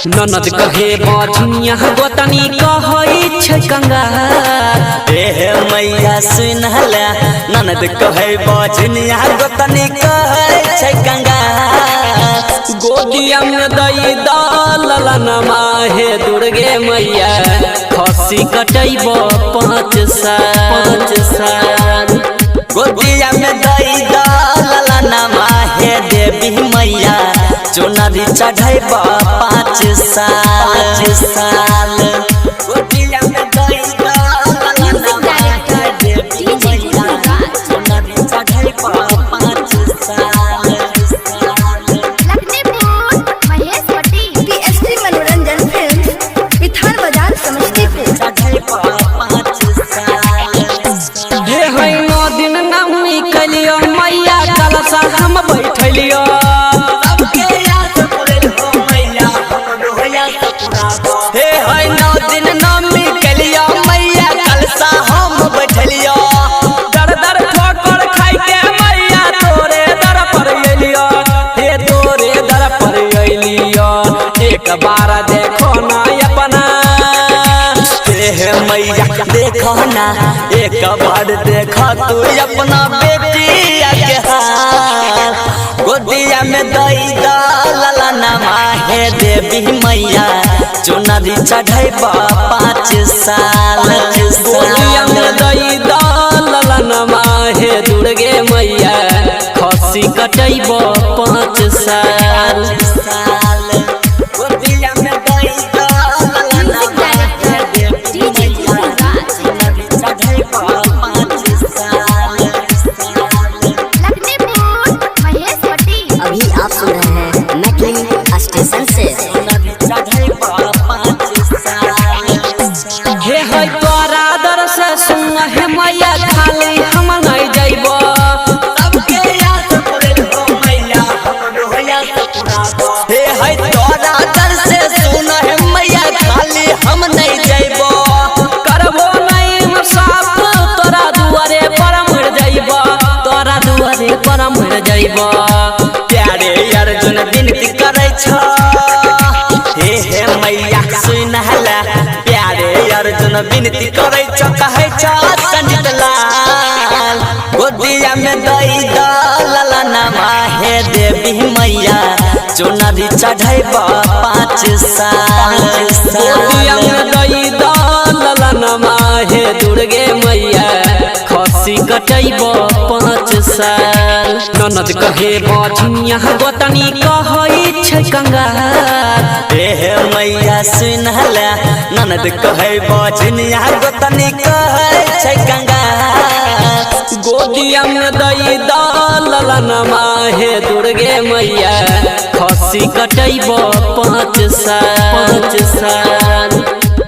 ननद कहे बजनिया गोतनी कहै छै कंगाल। हे मैया सुनला ननद कहे बजनिया गोतनी कहै छै कंगाल। गोदिया में दई दलनमा हे दुर्गे मैया खसी कटैब 5 साल। गोदिया में दई दलनमा हे देवी मैया चुनरी चढ़ैब 5 साल। गोदिया में दई दलनमा हे देवी मैया चुनरी चढ़ैब 5 साल। मैया कलशा हम बैठलियो हे 9 दिन नमी कलियो मैया कलशा हम बैठलियो। दर दर ठोकर खाई के मैया तोरे दर पर अलियो। हे तोरे दर पर अलियो एक बार देखो ना अपना। हे मैया देखो ना एक बार देखो तू अपना बेटी के हाल। गोदिया में दई दलनमा हे देवी मैया चुनरी चढ़ैब 5 साल। गोदिया में दई दलनमा हे दुर्गे मैया खसी कटैब 5 साल। गोदिया में दई दलनमा हे देवी मैया चुनरी चढ़ैब 5 साल। अभी आप सुन रहे हैं मैकलिन स्टेशन से। हे तोरा दर से सुन हे मैया खाली हम नहीं जइब। सबके याद पड़े हो मैया हमरो याद पुराबो। हे तोरा दर से सुन हे मैया खाली हम नहीं जइब। करबो नहीं साफ तोरा दुआरे पर मर जइब। तोरा दुआरे पर मर जइब। प्यारे अर्जुन विनती करे छ हे मैया सुनहला। प्यारे अर्जुन विनती करे छ कहे छ संजीत लाल। गोदिया में दई दलनमा हे देवी मैया चुनरी चढ़ैब 5 साल। गोदिया में दई दलनमा हे दुर्गे मैया खसी कटैब 5 साल। ननद कहे बजनिया गोतनी कहै छै कंगाल। हे मैया सुनला ननद कहे बजनिया गोतनी कहै छै कंगाल। गोदिया में दई दलनमा हे दुर्गे मैया खसी कटैब 5 साल।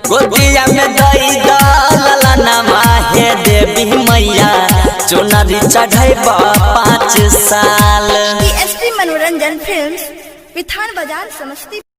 गोदिया में दई दलनमा हे देवी मैया चुनरी चढ़ैब 5 साल। मनोरंजन फिल्म्स, विधान बाजार, समस्तीपुर।